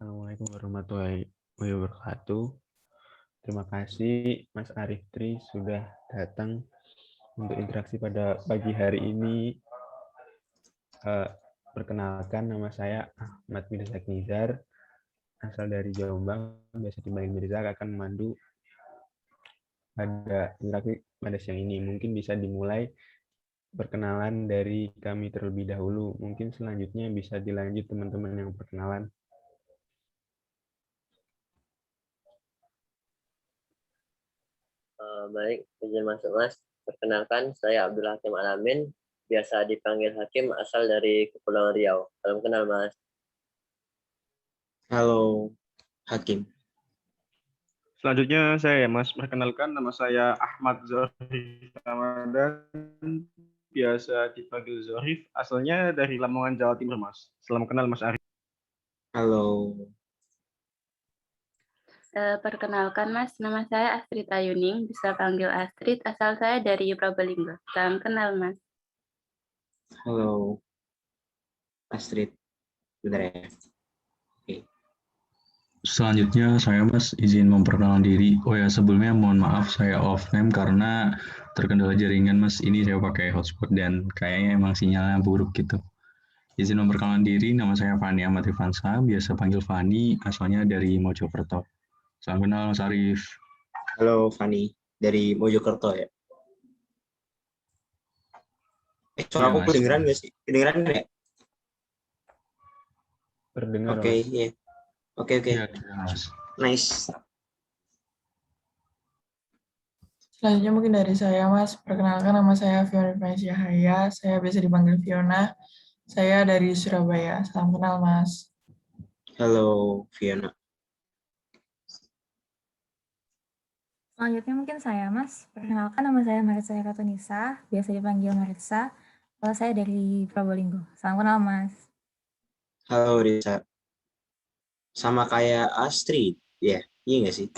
Assalamualaikum warahmatullahi wabarakatuh. Terima kasih Mas Arif Tri sudah datang untuk interaksi pada pagi hari ini. Perkenalkan, nama saya Ahmad Mirza Nizar, asal dari Jombang, biasa dipanggil Mirza, akan memandu pada interaksi pada siang ini. Mungkin bisa dimulai perkenalan dari kami terlebih dahulu. Mungkin selanjutnya bisa dilanjut teman-teman yang perkenalan. Baik, izin masuk Mas. Perkenalkan, saya Abdul Hakim Alamin, biasa dipanggil Hakim, asal dari Kepulauan Riau. Salam kenal Mas. Halo, Hakim. Selanjutnya saya Mas, perkenalkan nama saya Ahmad Zorif Ramadan, biasa dipanggil Zorif, asalnya dari Lamongan, Jawa Timur Mas. Salam kenal Mas Arif. Halo. Perkenalkan Mas, nama saya Astrid Ayuning, bisa panggil Astrid, asal saya dari Probolinggo. Salam kenal Mas. Halo, Astrid. Bentar ya. Oke. Selanjutnya saya Mas izin memperkenalkan diri. Oh ya, sebelumnya mohon maaf saya off cam karena terkendala jaringan Mas. Ini saya pakai hotspot dan kayaknya emang sinyalnya buruk gitu. Izin memperkenalkan diri, nama saya Fani Ahmad Ivansa, biasa panggil Fani, asalnya dari Mojokerto. Salam kenal Mas Arif. Halo, Fani. Dari Mojokerto ya. Suara aku Mas. kedengeran nggak sih? Kedengeran nggak ya? Terdengar, Oke, Mas. iya. Oke. Ya, Mas. Nice. Selanjutnya mungkin dari saya, Mas. Perkenalkan, nama saya Fiona Yahaya. Saya biasa dipanggil Fiona. Saya dari Surabaya. Salam kenal, Mas. Halo, Fiona. Selanjutnya mungkin saya, Mas. Perkenalkan, nama saya Maritza Hekatunisa, biasa dipanggil Maritza. Kalau saya dari Probolinggo. Salam kenal, Mas. Halo, Risa. Sama kayak Astrid, ya? Iya nggak sih?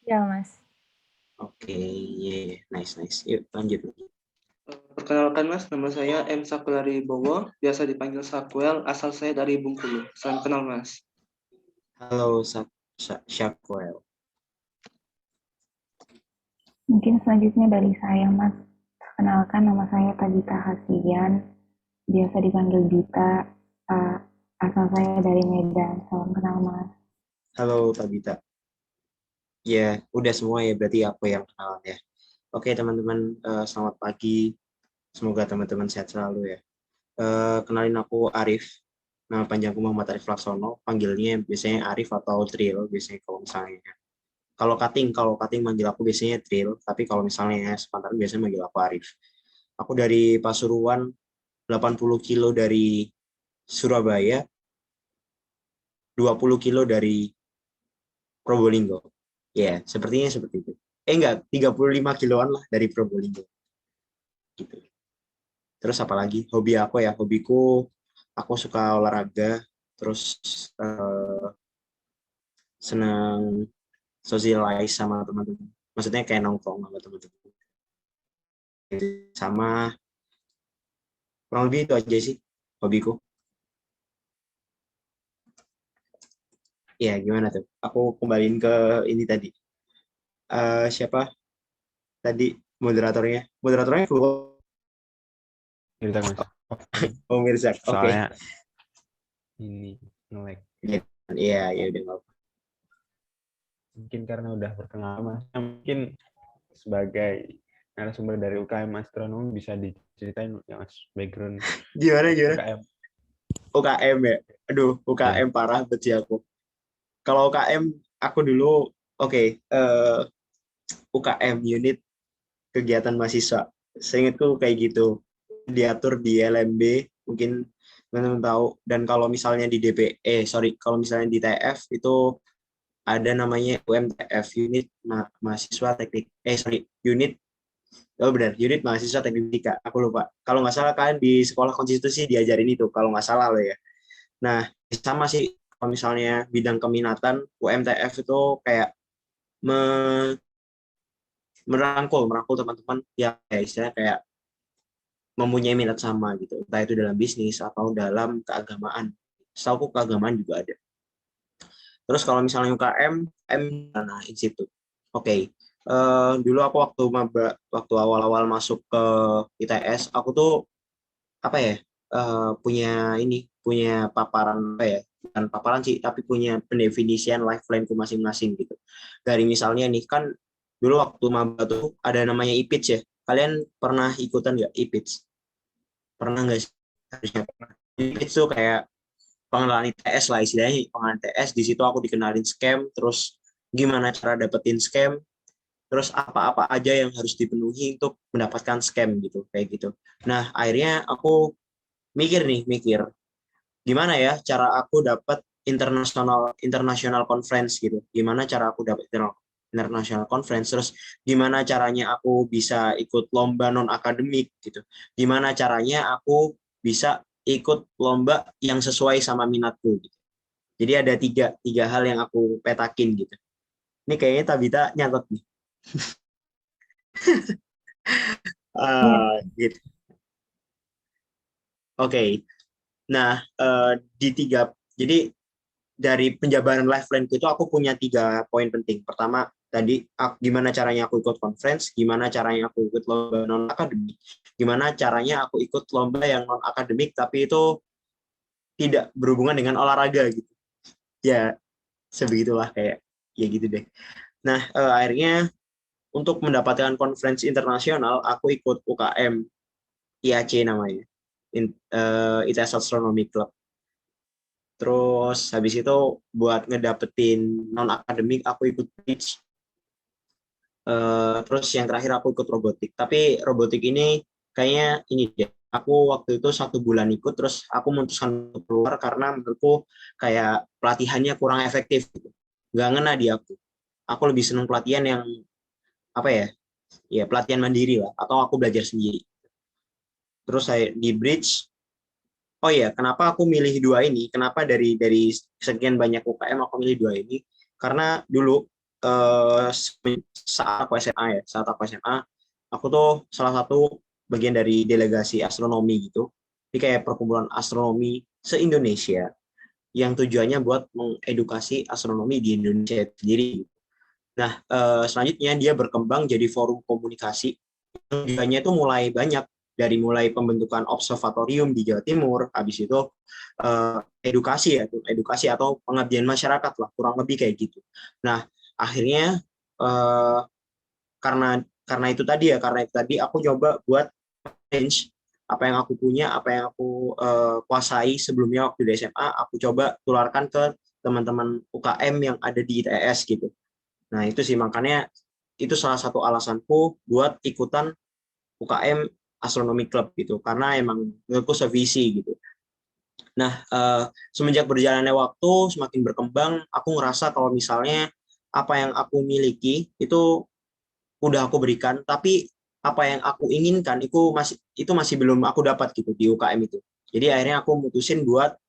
Ya, Mas. Oke, iya. Nice. Yuk, lanjut. Perkenalkan Mas, nama saya M. Sakulari Bowo, biasa dipanggil Sakwel, asal saya dari Bengkulu. Salam kenal Mas. Halo, Shakwel. Mungkin selanjutnya dari saya, Mas. Kenalkan, nama saya Tabita Hasian, biasa dipanggil Dita, asal saya dari Medan. Salam kenal, Mas. Halo, Tabita. Ya, udah semua ya, berarti aku yang kenalan ya. Oke, teman-teman, selamat pagi. Semoga teman-teman sehat selalu ya. Kenalin aku Arif. Nama panjangku Muhammad Arif Laksono. Panggilnya biasanya Arif atau Tril, biasanya kalau misalnya. Kalau cutting manggil aku biasanya Tril, tapi kalau misalnya sepantaran biasanya manggil aku Arif. Aku dari Pasuruan, 80 kilo dari Surabaya, 20 kilo dari Probolinggo. Ya, sepertinya seperti itu. Enggak, 35 kiloan lah dari Probolinggo. Gitu. Terus apa lagi? Hobi aku ya, hobiku aku suka olahraga, terus senang socialize sama teman-teman. Maksudnya kayak nongkrong sama teman-teman. Sama kurang lebih itu aja sih hobiku. Ya, gimana tuh? Aku kembaliin ke ini tadi. Siapa tadi moderatornya? Moderatornya Mirza, Mas. Oh, Mirza. Oke. Soalnya ini nge-lag. Iya, ya udah nggak apa. Mungkin karena udah perkenalan, Mas. Mungkin sebagai narasumber dari UKM Astronomi bisa diceritain ya, Mas, background Gimana? UKM. UKM ya? Aduh, UKM parah buat aku. Kalau UKM, aku dulu, UKM, unit kegiatan mahasiswa. Seingatku kayak gitu. Diatur di LMB, mungkin teman-teman tahu. Dan kalau misalnya di kalau misalnya di TF itu ada namanya UMTF, unit mahasiswa teknik. Unit mahasiswa teknika. Aku lupa. Kalau nggak salah kan di sekolah konstitusi diajarin itu, kalau nggak salah loh ya. Nah, sama sih kalau misalnya bidang keminatan UMTF itu kayak merangkul teman-teman yang istilahnya kayak mempunyai minat sama gitu, entah itu dalam bisnis atau dalam keagamaan. Setahu keagamaan juga ada. Terus kalau misalnya UKM, nah institut. Oke. Dulu aku waktu awal-awal masuk ke ITS, aku tuh apa ya? Punya paparan apa ya? Bukan paparan sih, tapi punya pendefinisian lifeline-ku masing-masing gitu. Dari misalnya nih kan dulu waktu maba tuh ada namanya IPITS ya. Kalian pernah ikutan nggak IPITS? Pernah nggak sih? Harusnya pernah. IPITS tuh kayak pengenalan ITS lah istilahnya, pengenalan ITS. Di situ aku dikenalin scam, terus gimana cara dapetin scam, terus apa-apa aja yang harus dipenuhi untuk mendapatkan scam gitu, kayak gitu. Nah, akhirnya aku mikir gimana ya cara aku dapat international conference gitu. Gimana cara aku dapat international conference, terus gimana caranya aku bisa ikut lomba non akademik gitu. Gimana caranya aku bisa ikut lomba yang sesuai sama minatku gitu. Jadi ada tiga hal yang aku petakin gitu. Ini kayaknya Tabita nyatet nih. Gitu. Oke. Nah, jadi dari penjabaran lifeline itu aku punya 3 poin penting. Pertama, tadi gimana caranya aku ikut conference, gimana caranya aku ikut lomba non akademik, gimana caranya aku ikut lomba yang non akademik tapi itu tidak berhubungan dengan olahraga gitu. Ya, sebegitulah kayak ya gitu deh. Nah, akhirnya untuk mendapatkan conference internasional, aku ikut UKM IAC namanya, ITS Astronomy Club. Terus habis itu buat ngedapetin non akademik aku ikut pitch. Terus yang terakhir aku ikut robotik. Tapi robotik ini kayaknya ini deh. Aku waktu itu 1 bulan ikut, terus aku memutuskan untuk keluar karena menurutku kayak pelatihannya kurang efektif. Gitu. Nggak ngena di aku. Aku lebih senang pelatihan yang apa ya? Ya pelatihan mandiri lah. Atau aku belajar sendiri. Terus saya di bridge. Oh iya, kenapa aku milih 2 ini? Kenapa dari sekian banyak UKM aku milih 2 ini? Karena dulu saat aku SMA, aku tuh salah satu bagian dari delegasi astronomi gitu. Ini kayak perkumpulan astronomi se-Indonesia yang tujuannya buat mengedukasi astronomi di Indonesia sendiri. Nah, selanjutnya dia berkembang jadi forum komunikasi. Tujuannya itu mulai banyak, dari mulai pembentukan observatorium di Jawa Timur, habis itu edukasi atau pengabdian masyarakat lah, kurang lebih kayak gitu. Nah, akhirnya karena itu tadi aku coba buat change apa yang aku punya, apa yang aku kuasai sebelumnya waktu di SMA, aku coba tularkan ke teman-teman UKM yang ada di ITS gitu. Nah, itu sih makanya itu salah satu alasanku buat ikutan UKM Astronomy Club gitu, karena emang menurutku sevisi gitu. Nah, semenjak berjalannya waktu semakin berkembang, aku ngerasa kalau misalnya apa yang aku miliki itu udah aku berikan, tapi apa yang aku inginkan itu masih belum aku dapat gitu di UKM itu. Jadi akhirnya aku mutusin buat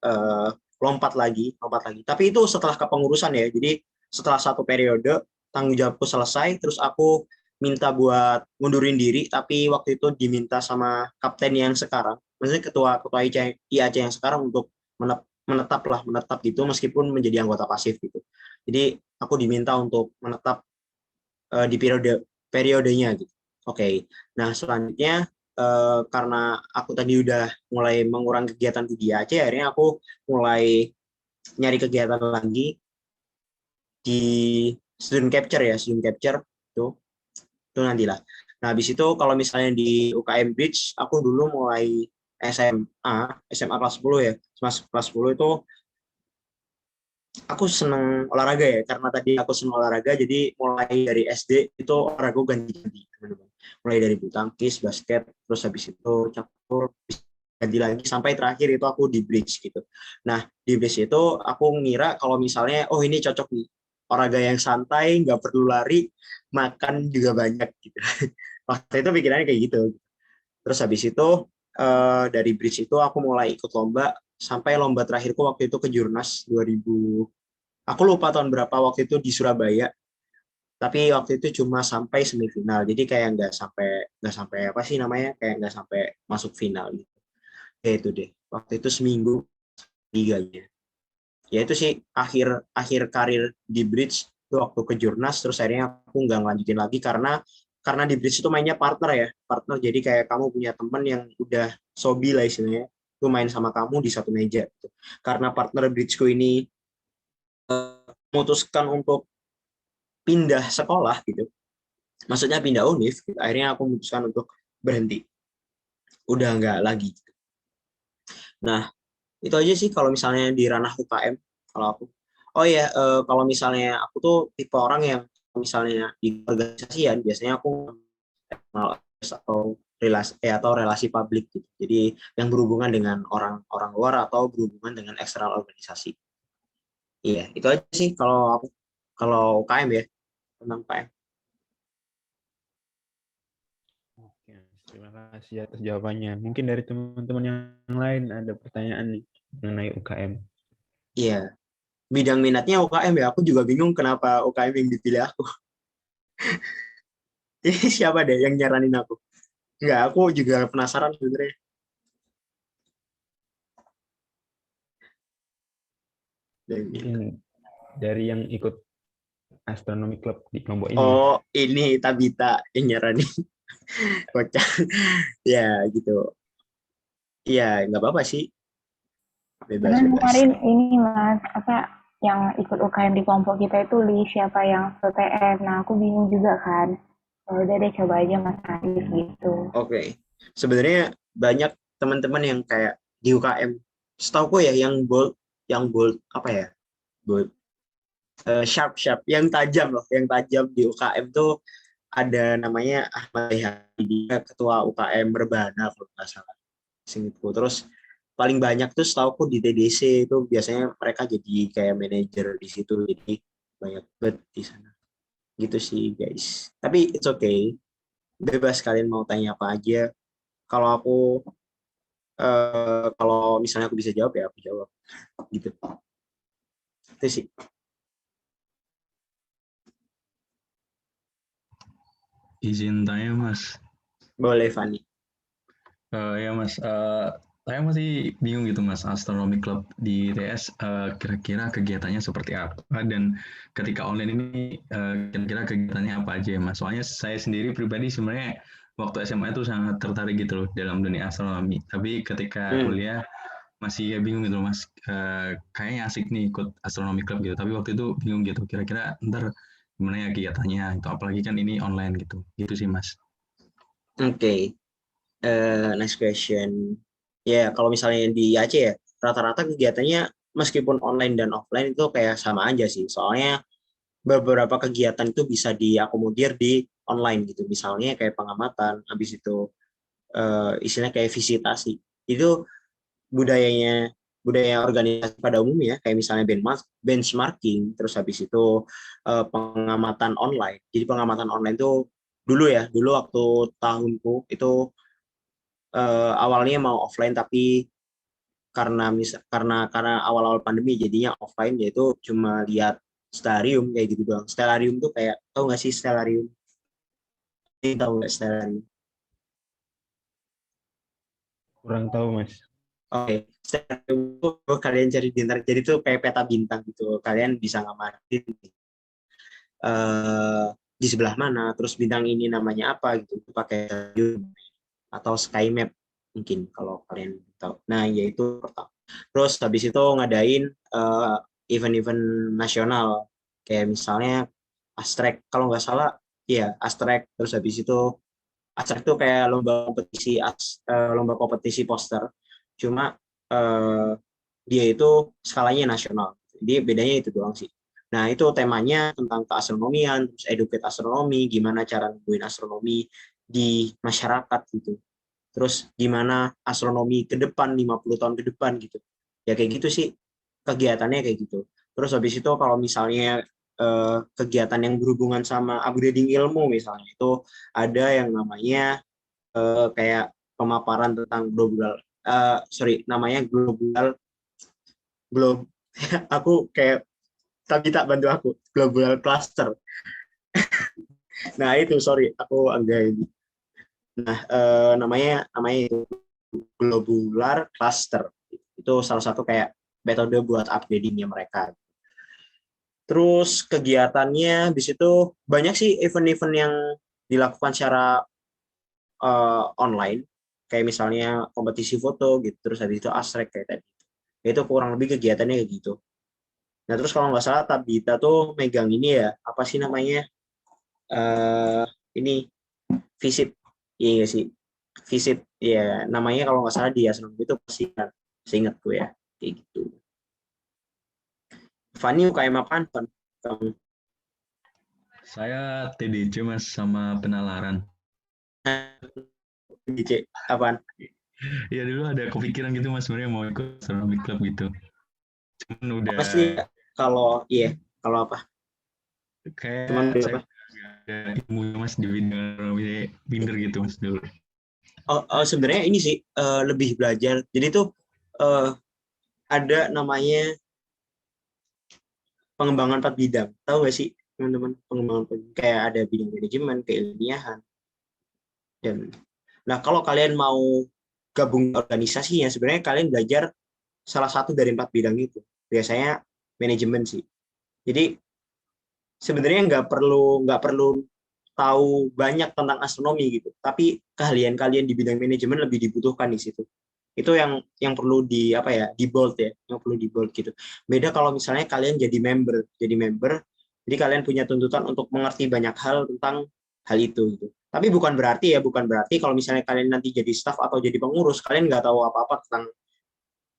lompat lagi. Tapi itu setelah kepengurusan ya. Jadi setelah 1 periode tanggung jawabku selesai, terus aku minta buat mundurin diri, tapi waktu itu diminta sama kapten yang sekarang, maksudnya ketua IAC yang sekarang untuk menetap gitu, meskipun menjadi anggota pasif gitu. Jadi aku diminta untuk menetap di periodenya gitu. Oke. Nah, selanjutnya karena aku tadi udah mulai mengurangi kegiatan di IAC, akhirnya aku mulai nyari kegiatan lagi di student capture itu nantilah. Nah, habis itu kalau misalnya di UKM Bridge, aku dulu mulai SMA kelas 10 ya. Kelas 10 itu aku seneng olahraga ya, karena tadi aku seneng olahraga, jadi mulai dari SD itu olahraga ganti-ganti, teman-teman. Mulai dari bulu tangkis, basket, terus habis itu catur, ganti lagi, sampai terakhir itu aku di bridge gitu. Nah, di bridge itu aku ngira kalau misalnya, oh ini cocok nih, olahraga yang santai, nggak perlu lari, makan juga banyak gitu. Waktu itu pikirannya kayak gitu. Terus habis itu dari bridge itu aku mulai ikut lomba, sampai lomba terakhirku waktu itu ke Jurnas 2000, aku lupa tahun berapa, waktu itu di Surabaya, tapi waktu itu cuma sampai semifinal, jadi kayak nggak sampai apa sih namanya, kayak nggak sampai masuk final gitu. Kayak itu deh, waktu itu seminggu liganya. Ya itu sih akhir karir di Bridge itu waktu ke Jurnas, terus akhirnya aku nggak ngelanjutin lagi karena di Bridge itu mainnya partner, jadi kayak kamu punya teman yang udah sobi lah istilahnya, itu main sama kamu di satu meja gitu. Karena partner Bridgeku ini memutuskan untuk pindah sekolah gitu, maksudnya pindah univ gitu. Akhirnya aku memutuskan untuk berhenti, udah nggak lagi. Nah itu aja sih kalau misalnya di ranah UKM kalau aku. Oh ya, kalau misalnya aku tuh tipe orang yang misalnya di organisasian biasanya aku atau relasi publik gitu. Jadi yang berhubungan dengan orang luar atau berhubungan dengan eksternal organisasi. Iya, itu aja sih kalau UKM ya, tentang UKM. Oke, terima kasih atas jawabannya. Mungkin dari teman-teman yang lain ada pertanyaan nih mengenai UKM. Iya, bidang minatnya UKM ya. Aku juga bingung kenapa UKM yang dipilih aku. Ini siapa deh yang nyaranin aku? Enggak, aku juga penasaran sebenarnya. Mungkin dari yang ikut astronomi club di kelompok ini. Oh, ini Tabita yang nyaranin. Kocak. Ya, gitu. Iya, nggak apa-apa sih. Karena Bebas-bebas. kemarin ini Mas, yang ikut UKM di kelompok kita itu siapa yang PTN. Nah, aku bingung juga kan. Udah deh coba aja Mas Arif gitu. Oke. Sebenarnya banyak teman-teman yang kayak di UKM. Setahu ya yang bold apa ya? Bold. Sharp, yang tajam loh, yang tajam di UKM tuh ada namanya Ahmad Hadi, dia ketua UKM Berbana kalau nggak salah. Singkatku. Terus paling banyak tuh setahu di TDC itu biasanya mereka jadi kayak manajer di situ, jadi banyak banget di sana. Gitu sih guys. Tapi it's okay. Bebas kalian mau tanya apa aja. Kalau aku kalau misalnya aku bisa jawab ya aku jawab. Gitu. Itu sih. Izin tanya Mas. Boleh Fani. Ya Mas, saya masih bingung gitu Mas, Astronomy Club di ITS kira-kira kegiatannya seperti apa, dan ketika online ini kira-kira kegiatannya apa aja ya Mas? Soalnya saya sendiri pribadi sebenarnya waktu SMA itu sangat tertarik gitu loh dalam dunia astronomi, tapi ketika kuliah masih bingung gitu loh Mas, kayaknya asik nih ikut Astronomy Club gitu, tapi waktu itu bingung gitu, kira-kira ntar gimana ya kegiatannya, itu apalagi kan ini online gitu sih Mas. Oke. Next question. Ya, kalau misalnya di Aceh ya, rata-rata kegiatannya meskipun online dan offline itu kayak sama aja sih. Soalnya beberapa kegiatan itu bisa diakomodir di online gitu. Misalnya kayak pengamatan, habis itu istilahnya kayak visitasi. Itu budaya organisasi pada umumnya, kayak misalnya benchmarking, terus habis itu pengamatan online. Jadi pengamatan online itu dulu waktu tahunku itu awalnya mau offline, tapi karena awal-awal pandemi jadinya offline, yaitu cuma lihat stellarium kayak gitu doang. Stellarium tuh kayak, tahu nggak sih stellarium? Tahu nggak stellarium? Kurang tahu Mas. Oke, stellarium itu kalian cari di internet, jadi tuh kayak peta bintang gitu. Kalian bisa ngamatin di sebelah mana, terus bintang ini namanya apa gitu, pakai stellarium atau sky map mungkin kalau kalian tahu. Nah, yaitu pertama. Terus habis itu ngadain event-event nasional kayak misalnya Astrek, kalau nggak salah iya Astrek. Terus habis itu Astrek itu kayak lomba kompetisi poster, cuma dia itu skalanya nasional, jadi bedanya itu doang sih. Nah, itu temanya tentang keastronomian, terus educate astronomi, gimana cara nemuin astronomi di masyarakat gitu. Terus gimana astronomi ke depan 50 tahun ke depan gitu. Ya kayak gitu sih kegiatannya kayak gitu. Terus habis itu kalau misalnya kegiatan yang berhubungan sama upgrading ilmu misalnya, itu ada yang namanya kayak pemaparan tentang namanya globe aku kayak tapi tak bantu aku, global cluster. Nah itu aku agak ini. Nah, namanya itu globular cluster. Itu salah satu kayak metode buat upgradingnya mereka. Terus kegiatannya di situ banyak sih event-event yang dilakukan secara online, kayak misalnya kompetisi foto gitu, terus habis itu asrek kayak tadi. Itu kurang lebih kegiatannya kayak gitu. Nah terus kalau nggak salah Tabita tuh megang ini ya, apa sih namanya? Ini visit, iya sih, visit ya namanya kalau nggak salah di asrama itu pasti kan, seingatku ya kayak gitu. Fani UKM apaan, Fan? Kamu? Saya TDC Mas sama penalaran. DJ apaan? Ya dulu ada kepikiran gitu Mas sebenarnya mau ikut astronomi club gitu. Cuman udah Pasti kalau kalau apa? Cuman kayak saya apa? ada ilmu Mas di bidang astronomi, pinter gitu Mas dulu. Sebenarnya ini sih lebih belajar. Jadi tuh ada namanya pengembangan 4 bidang. Tahu nggak sih teman-teman pengembangan 4 bidang? Kayak ada bidang manajemen, keilmiahan. Nah kalau kalian mau gabung organisasinya, sebenarnya kalian belajar salah satu dari 4 bidang itu. Biasanya manajemen sih. Jadi sebenarnya nggak perlu tahu banyak tentang astronomi gitu, tapi keahlian kalian di bidang manajemen lebih dibutuhkan di situ. Itu yang perlu di di bold ya, yang perlu di bold gitu. Beda kalau misalnya kalian jadi member, jadi kalian punya tuntutan untuk mengerti banyak hal tentang hal itu gitu. Tapi bukan berarti kalau misalnya kalian nanti jadi staff atau jadi pengurus, kalian nggak tahu apa-apa tentang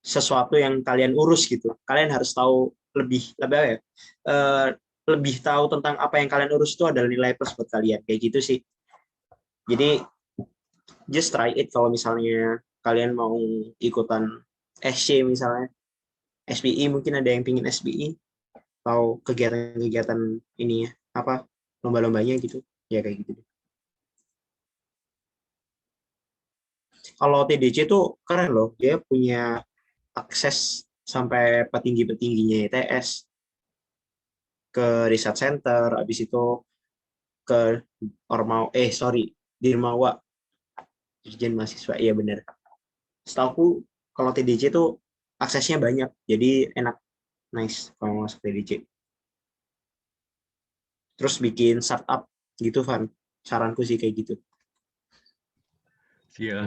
sesuatu yang kalian urus gitu. Kalian harus tahu lebih tahu tentang apa yang kalian urus itu adalah nilai plus buat kalian, kayak gitu sih. Jadi just try it kalau misalnya kalian mau ikutan SC misalnya, SBI mungkin ada yang pingin SBI atau kegiatan-kegiatan ini ya, lomba-lombanya gitu ya, kayak gitu. Kalau TDC tuh keren loh, dia punya akses sampai petinggi-petingginya ITS, ke riset center, habis itu ke Dirmawa, Dirjen Mahasiswa, iya bener. Setahu kalau TDC tuh aksesnya banyak, jadi enak, nice kalau masuk TDC. Terus bikin startup gitu, Van. Saranku sih kayak gitu. Siap.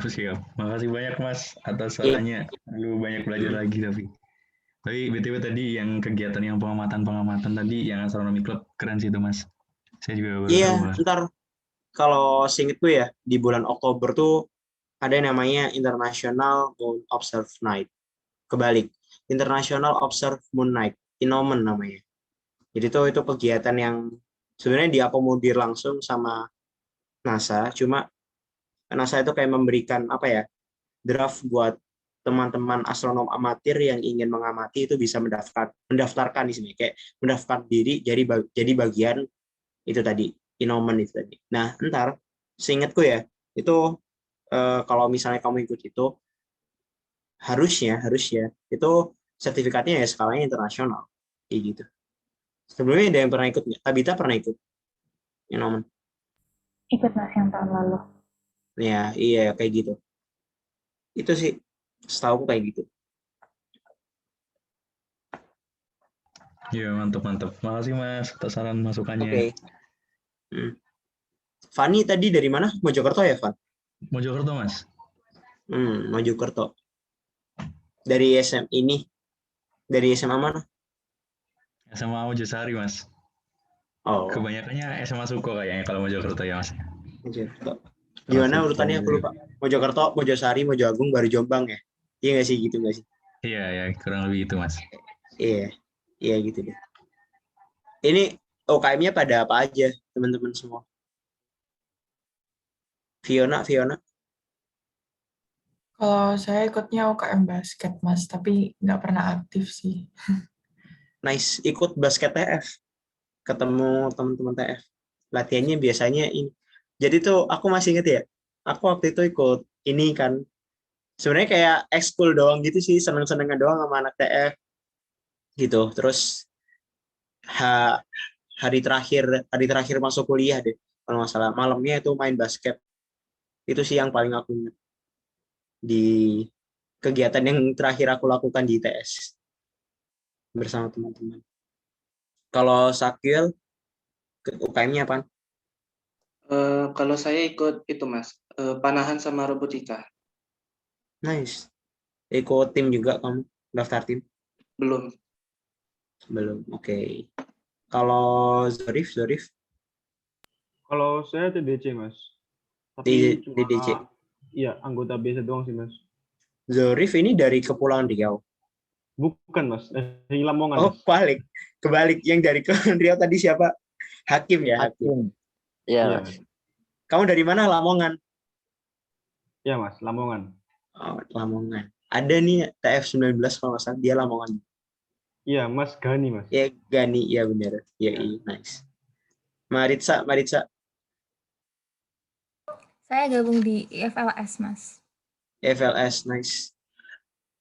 Makasih banyak Mas atas sarannya. Lu banyak belajar lagi Tapi BTW tadi yang kegiatan yang pengamatan tadi yang astronomi club keren sih itu Mas. Saya juga baru tahu. Ntar kalau seingetku ya di bulan Oktober tuh ada yang namanya International Moon Observe Night. Kebalik, International Observe Moon Night, INOMEN namanya. Jadi itu kegiatan yang sebenarnya diakomodir langsung sama NASA, cuma NASA itu kayak memberikan draft buat teman-teman astronom amatir yang ingin mengamati itu bisa mendaftarkan di sini, kayak mendaftar diri jadi bagian itu tadi, INOMEN itu tadi. Nah, ntar seingatku ya, itu kalau misalnya kamu ikut itu harusnya itu sertifikatnya ya skalanya internasional kayak gitu. Sebelumnya ada yang pernah ikut nggak? Tabita pernah ikut INOMEN? Ikut Mas yang tahun lalu. Ya, iya kayak gitu. Itu sih setahu kayak gitu. Iya, mantap. Makasih Mas atas saran masukannya. Oke. Fani tadi dari mana? Mojokerto ya, Van? Mojokerto, Mas. Mojokerto. Dari dari SMA mana? SMA Mojosari, Mas. Oh. Kebanyakannya SMA Suko kayaknya kalau Mojokerto ya, Mas. Mojokerto. Gimana urutannya aku lupa. Mojokerto, Mojosari, Mojoagung, baru Jombang ya? Iya nggak sih, gitu nggak sih? Iya, ya kurang lebih itu, Mas. Iya gitu deh. Ini UKM-nya pada apa aja, teman-teman semua? Fiona? Kalau saya ikutnya UKM basket, Mas, tapi nggak pernah aktif sih. Nice, ikut basket TF. Ketemu teman-teman TF. Latihannya biasanya ini. Jadi tuh aku masih inget ya, aku waktu itu ikut ini kan, sebenarnya kayak ekskul doang gitu sih, seneng-senengnya doang sama anak TF gitu. Terus hari terakhir masuk kuliah deh, kalau nggak salah, malamnya itu main basket. Itu sih yang paling aku ingat di kegiatan yang terakhir aku lakukan di ITS. bersama teman-teman. Kalau Sakyul UKM-nya apa? Kalau saya ikut itu Mas, panahan sama robotika. Nice. Ikut tim juga kamu? Daftar tim? Belum. Belum. Oke. Kalau Zorif? Kalau saya TDC, Mas. Tapi cuma TDC. iya, anggota biasa doang sih, Mas. Zorif ini dari Kepulauan Riau. Bukan, Mas. Dari Lamongan. Oh, Mas. kebalik. Yang dari Kepulauan Riau tadi siapa? Hakim ya, Hakim. Iya, Iya. Mas. Kamu dari mana? Lamongan. Iya, Mas, Lamongan. Oh, Lamongan. Ada nih TF19 kalau nggak salah, dia Lamongan. Iya, Mas Gani, Mas. Ya, Gani, ya benar. Ya, iya, nice. Maritza. Saya gabung di FLS, Mas. FLS, nice.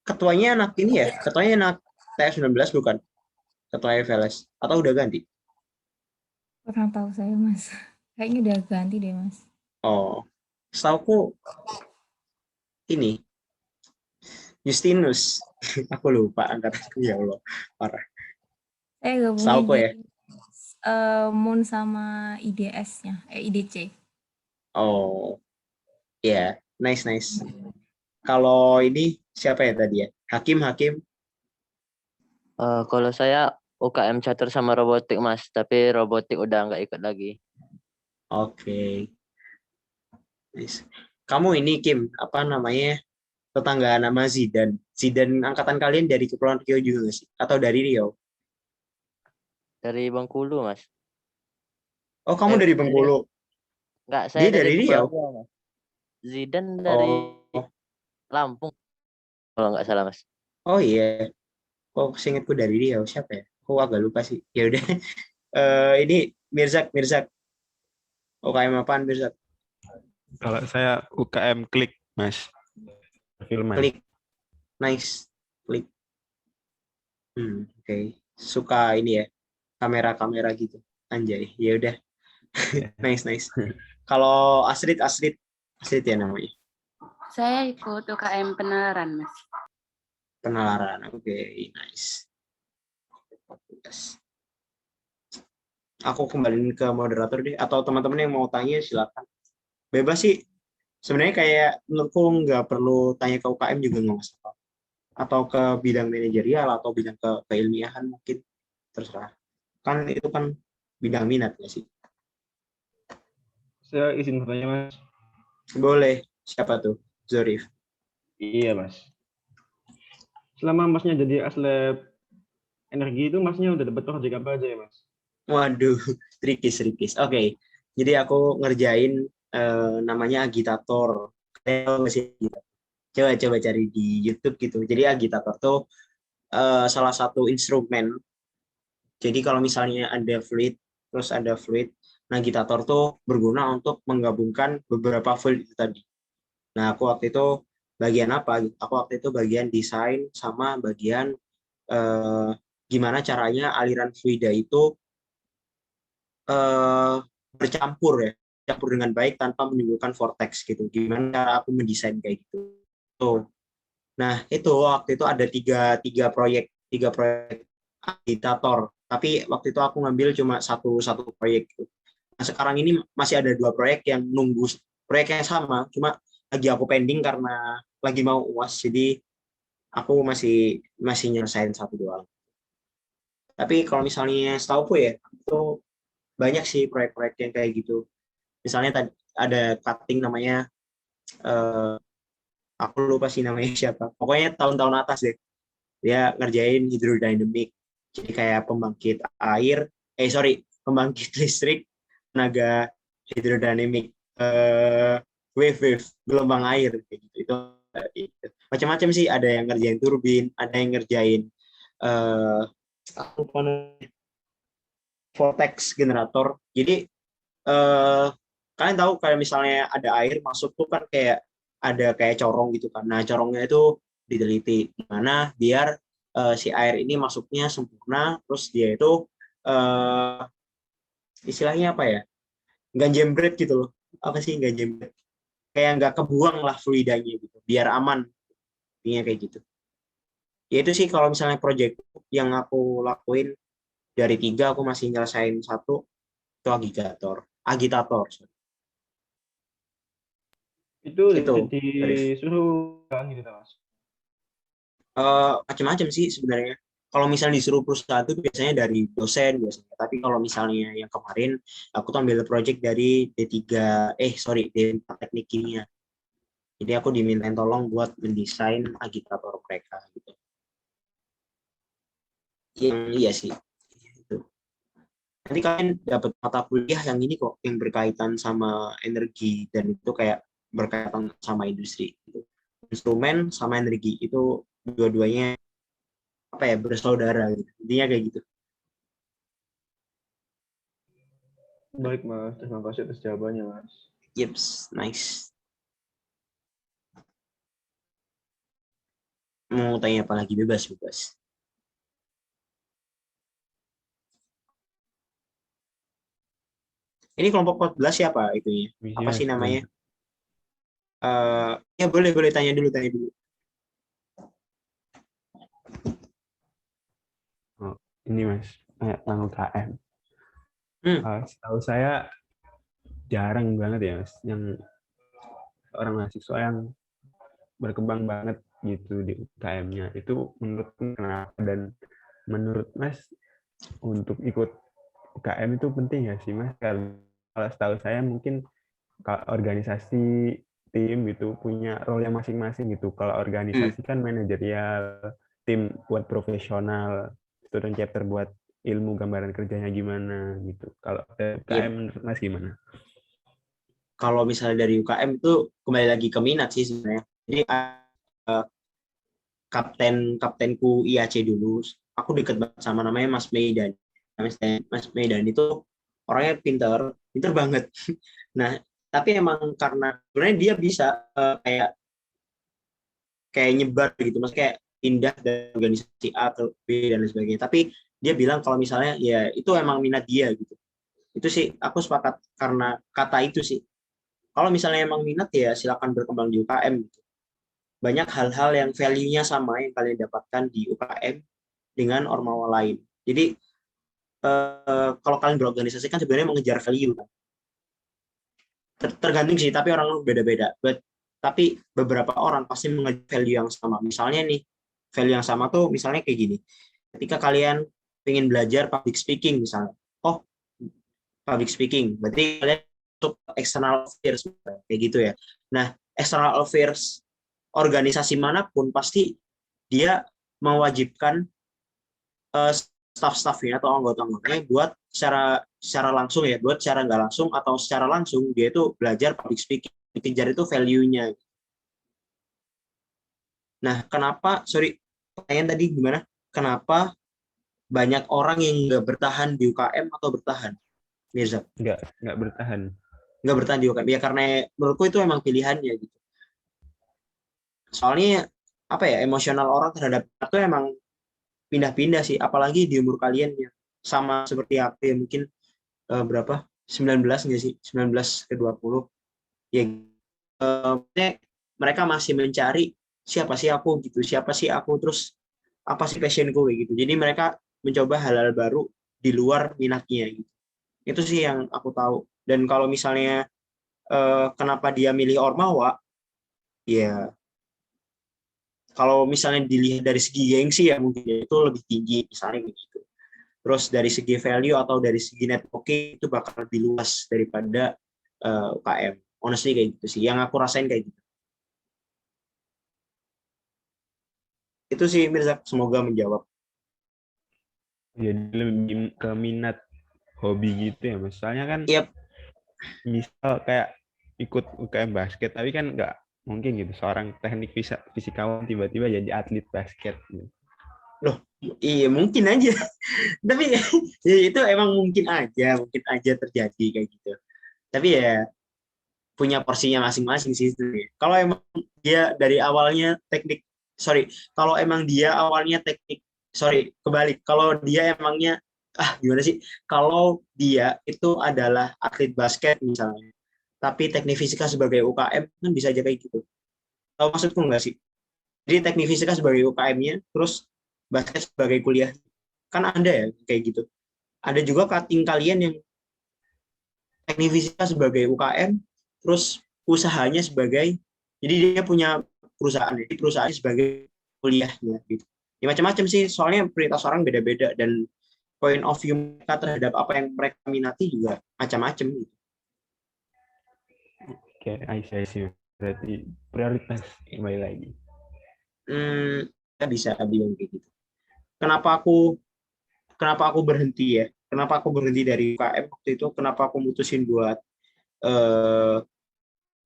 Ketuanya anak ini ya? Ketuanya anak TF19 bukan? Ketua FLS. Atau udah ganti? Kurang tahu saya, Mas. Kayaknya udah ganti deh, Mas. Oh, setauku ini Justinus. Aku lupa angkatanku, ya Allah, parah. Saya Setauku gabungnya ya. di MUN sama IDS-nya, IDC. Oh, ya, nice. Kalau ini siapa ya tadi ya? Hakim. Kalau saya UKM catur sama robotik, Mas. Tapi robotik udah nggak ikut lagi. Oke. Nice. Kamu ini Kim, apa namanya? Tetangga nama Zidan. Zidan angkatan kalian dari Kepulauan Riau juga nggak sih? Atau dari Riau? Dari Bengkulu, Mas. Oh, kamu dari Bengkulu. Enggak, saya Dia dari Riau. Kepulauan Riau, Mas. Zidan dari Lampung. Kalau nggak salah, Mas. Oh iya. Oh, seingatku dari Riau. Siapa ya? Aku agak lupa sih. Ya udah. Ini Mirzak. UKM apaan, Mirzak? Kalau saya UKM Klik, Mas. Filman. Klik. Nice. Klik. Oke. Suka ini ya. Kamera gitu. Anjay. Ya udah. Nice. Kalau Astrid ya namanya. Saya ikut UKM penalaran, Mas. Penalaran. Oke, nice. Yes. Aku kembaliin ke moderator deh, atau teman-teman yang mau tanya silakan. Bebas sih. Sebenarnya kayak menurutku nggak perlu tanya ke UKM juga nggak masalah. Atau ke bidang manajerial atau bidang keilmiahan mungkin terserah. Kan itu kan bidang minat ya sih. Saya izin bertanya, Mas. Boleh. Siapa tuh? Zorif. Iya, Mas. Selama Masnya jadi atlet energi itu, Masnya udah dapat proyek apa aja ya, Mas? Waduh, trikis. Oke. Jadi aku ngerjain namanya agitator. Coba cari di YouTube gitu. Jadi agitator tuh salah satu instrumen. Jadi kalau misalnya ada fluid, terus ada fluid, nah agitator tuh berguna untuk menggabungkan beberapa fluid itu tadi. Nah, aku waktu itu bagian apa? Aku waktu itu bagian desain sama bagian gimana caranya aliran fluida itu bercampur dengan baik tanpa menimbulkan vortex gitu. Gimana cara aku mendesain kayak gitu. Tuh. Nah, itu waktu itu ada tiga proyek agitator. Tapi waktu itu aku ngambil cuma satu proyek gitu. Nah, sekarang ini masih ada 2 proyek yang nunggu proyek yang sama, cuma lagi aku pending karena lagi mau UAS. Jadi aku masih nyelesain 1-2. Tapi kalau misalnya setauku ya, itu banyak sih proyek-proyek yang kayak gitu. Misalnya tadi ada cutting namanya, aku lupa sih namanya siapa. Pokoknya tahun-tahun atas deh. Dia ngerjain hidrodinamik. Jadi kayak pembangkit pembangkit listrik tenaga hidrodinamik, wave gelombang air kayak gitu. Itu macam-macam sih. Ada yang ngerjain turbin, ada yang ngerjain vortex generator. Jadi kalian tahu kayak misalnya ada air masuk tuh kan kayak ada kayak corong gitu kan. Nah, corongnya itu diteliti gimana biar si air ini masuknya sempurna, terus dia itu istilahnya apa ya? Nggak jembret gitu loh. Apa sih nggak jembret? Kayak nggak kebuang lah fluidanya gitu, biar aman. Intinya kayak gitu. Ya itu sih kalau misalnya project yang aku lakuin dari 3 aku masih nyelesain 1 itu agitator. Itu Itu Arif. disuruh gitu Mas. Macam-macam sih sebenarnya. Kalau misalnya disuruh perusahaan itu biasanya dari dosen biasanya. Tapi kalau misalnya yang kemarin aku tuh ambil project dari D4 teknik kimia. Jadi aku dimintain tolong buat mendesain agitator mereka gitu. Iya sih. Gitu. Nanti kalian dapat mata kuliah yang ini kok yang berkaitan sama energi dan itu kayak berkaitan sama industri. Gitu. Instrumen sama energi itu dua-duanya bersaudara gitu. Intinya kayak gitu. Baik Mas, terima kasih atas jawabannya Mas. Yips, nice. Mau tanya apa lagi bebas. Ini kelompok 14 siapa itunya? Apa sih namanya? Ya boleh tanya dulu. Oh, ini Mas, tentang UKM. Setahu saya jarang banget ya Mas, yang orang mahasiswa yang berkembang banget gitu di UKM-nya. Itu menurut kenapa, dan menurut Mas untuk ikut UKM itu penting ya sih Mas? Kalau setahu saya mungkin kalau organisasi tim gitu punya role yang masing-masing gitu. Kalau organisasi kan manajerial, tim buat profesional, student chapter buat ilmu gambaran kerjanya gimana gitu. Kalau UKM menurut Mas gimana? Kalau misalnya dari UKM itu kembali lagi ke minat sih sebenarnya. Jadi kaptenku IAC dulu, aku deket banget sama namanya Mas Meidan. Mas Meidan itu orangnya pinter banget. Nah, tapi emang karena sebenarnya dia bisa kayak nyebar gitu, maksudnya kayak pindah dari organisasi A ke B dan lain sebagainya. Tapi dia bilang kalau misalnya ya itu emang minat dia gitu. Itu sih aku sepakat karena kata itu sih. Kalau misalnya emang minat ya silakan berkembang di UKM gitu. Banyak hal-hal yang value-nya sama yang kalian dapatkan di UKM dengan ormawa lain. Jadi kalau kalian berorganisasi kan sebenarnya mengejar value kan. Tergantung sih, tapi orang beda-beda. Tapi beberapa orang pasti mengejar value yang sama. Misalnya nih, value yang sama tuh misalnya kayak gini. Ketika kalian ingin belajar public speaking misalnya. Oh, public speaking. Berarti kalian untuk external affairs kayak gitu ya. Nah, external affairs organisasi manapun pasti dia mewajibkan staff-staffnya atau anggota-anggotanya buat secara langsung ya, buat secara nggak langsung atau secara langsung dia itu belajar public speaking, dikejar itu value-nya. Nah, pertanyaan tadi gimana? Kenapa banyak orang yang nggak bertahan di UKM atau bertahan, Mirza? Nggak bertahan. Nggak bertahan di UKM ya karena menurutku itu emang pilihannya gitu. Soalnya emosional orang terhadap itu emang pindah-pindah sih, apalagi di umur kalian ya sama seperti aku ya mungkin 19 nggak sih, 19 ke 20 ya, mereka masih mencari siapa sih aku gitu, terus apa sih passionku gitu. Jadi mereka mencoba hal-hal baru di luar minatnya gitu. Itu sih yang aku tahu. Dan kalau misalnya kenapa dia milih Ormawa, ya kalau misalnya dilihat dari segi gengsi ya mungkin itu lebih tinggi misalnya gitu. Terus dari segi value atau dari segi networking itu bakal lebih luas daripada UKM. Honestly kayak gitu sih. Yang aku rasain kayak gitu. Itu sih Mirza, semoga menjawab. Jadi lebih ke minat hobi gitu ya Mas. Soalnya kan misal kayak ikut UKM basket, tapi kan nggak mungkin gitu seorang teknik fisikawan tiba-tiba jadi atlet basket. Loh, iya mungkin aja. Tapi ya, itu emang mungkin aja terjadi kayak gitu. Tapi ya punya porsinya masing-masing sih itu. Kalau emang dia dari awalnya kebalik. Kalau dia emangnya gimana sih? Kalau dia itu adalah atlet basket misalnya, tapi teknik fisika sebagai UKM kan bisa aja kayak gitu. Tahu maksudku nggak sih? Jadi teknik fisika sebagai UKM-nya, terus basket sebagai kuliah. Kan ada ya kayak gitu. Ada juga cutting kalian yang teknik fisika sebagai UKM, terus usahanya sebagai, jadi dia punya perusahaan, jadi perusahaannya sebagai kuliahnya gitu. Ya macam-macam sih, soalnya prioritas orang beda-beda dan point of view mereka terhadap apa yang mereka minati juga macam-macam gitu. Oke, I see. Berarti prioritas kembali lagi. Kita bisa bilang kayak gitu. Kenapa aku berhenti ya? Kenapa aku berhenti dari UKM waktu itu? Kenapa aku mutusin buat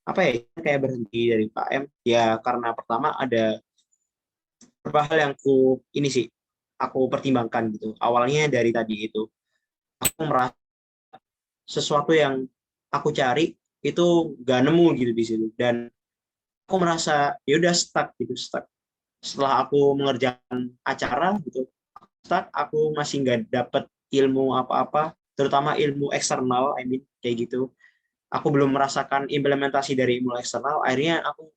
apa ya? Kayak berhenti dari UKM? Ya karena pertama ada beberapa hal yang aku pertimbangkan gitu. Awalnya dari tadi itu, aku merasa sesuatu yang aku cari itu gak nemu gitu di situ, dan aku merasa ya udah stuck. Setelah aku mengerjakan acara gitu, aku masih nggak dapet ilmu apa-apa, terutama ilmu eksternal, kayak gitu. Aku belum merasakan implementasi dari ilmu eksternal. Akhirnya aku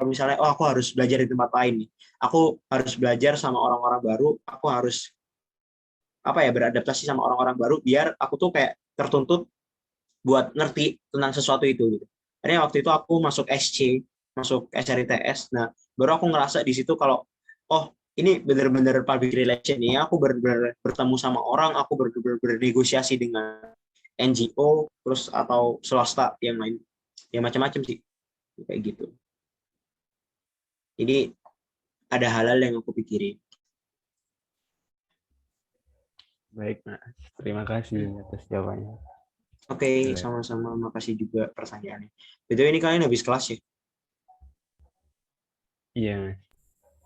misalnya, aku harus belajar di tempat lain nih. Aku harus belajar sama orang-orang baru. Aku harus beradaptasi sama orang-orang baru biar aku tuh kayak tertuntut buat ngerti tentang sesuatu itu gitu. Akhirnya waktu itu aku masuk SC, masuk SRITS. Nah, baru aku ngerasa di situ kalau ini bener-bener public relation nih. Aku bener-bener bertemu sama orang, aku bener-bener bernegosiasi dengan NGO, terus atau swasta yang lain. Ya macam-macam sih. Kayak gitu. Jadi ada hal-hal yang aku pikirin. Baik, Mas. Terima kasih atas jawabannya. Oke, sama-sama. Makasih juga pertanyaannya. Betul, ini kalian habis kelas ya? Iya, Mas.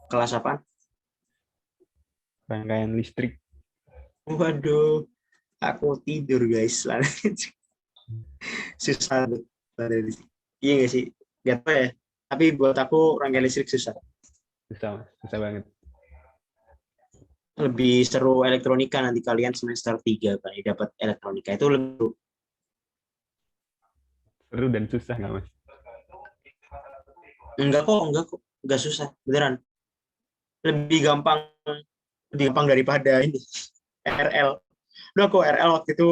Kelas apa? Rangkaian listrik. Waduh, aku tidur guys. Susah tuh. Iya nggak sih? Gak tau ya. Tapi buat aku rangkaian listrik susah. Susah, Mas. Susah banget. Lebih seru elektronika, nanti kalian semester 3 kali dapat elektronika. Itu lebih seru dan susah nggak, Mas? Enggak kok. Enggak susah. Beneran. Lebih gampang daripada ini. RL. Udah kok RL waktu itu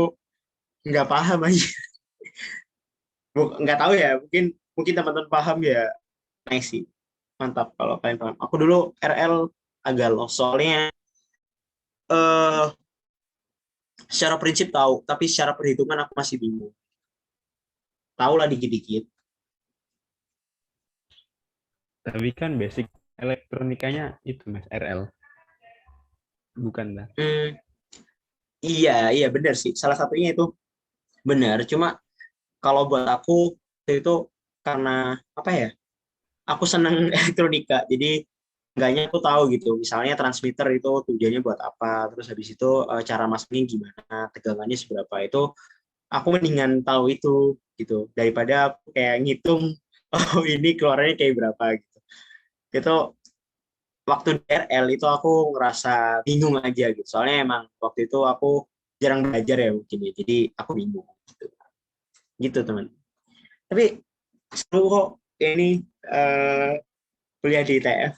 nggak paham aja. Nggak tahu ya, mungkin teman-teman paham ya. Nice sih. Mantap kalau kalian paham. Aku dulu RL agak lost, soalnya secara prinsip tahu, tapi secara perhitungan aku masih bingung. Tahu lah dikit-dikit. Tapi kan basic elektronikanya itu, Mas, RL. Bukan lah. Iya benar sih. Salah satunya itu benar. Cuma kalau buat aku itu karena apa ya? Aku senang elektronika, jadi enggaknya aku tahu gitu. Misalnya transmitter itu tujuannya buat apa, terus habis itu cara masangnya gimana, tegangannya seberapa, itu aku mendingan tahu itu gitu daripada aku kayak ngitung ini keluarnya kayak berapa gitu. Itu waktu di RL itu aku ngerasa bingung aja gitu. Soalnya emang waktu itu aku jarang belajar ya mungkin ya. Jadi aku bingung gitu. Gitu teman. Tapi seru kok ini kuliah di ITF.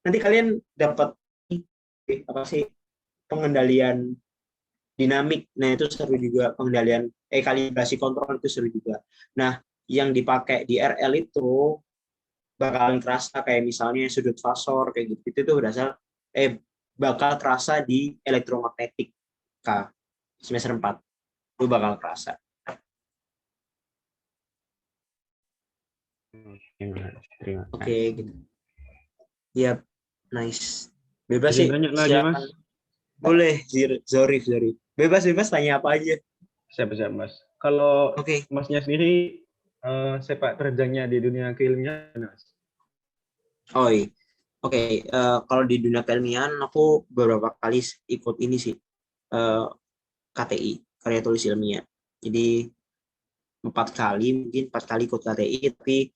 Nanti kalian dapat apa sih, pengendalian dinamik. Nah, itu seru juga, pengendalian kalibrasi kontrol itu seru juga. Nah, yang dipakai di RL itu bakalan terasa kayak misalnya sudut fasor kayak gitu, itu berasal bakal terasa di elektromagnetik semester 4 itu bakal terasa. Oke, gitu. Yap, nice. Bebas sih. Tanya lagi, Mas. Boleh, Zorif. Bebas tanya apa aja. Siap, Mas. Kalau Masnya sendiri sepak terjangnya di dunia keilmian, Mas? Oke. Kalau di dunia keilmian aku beberapa kali ikut ini sih, KTI, karya tulis ilmiah. Jadi 4 kali ikut KTI, tapi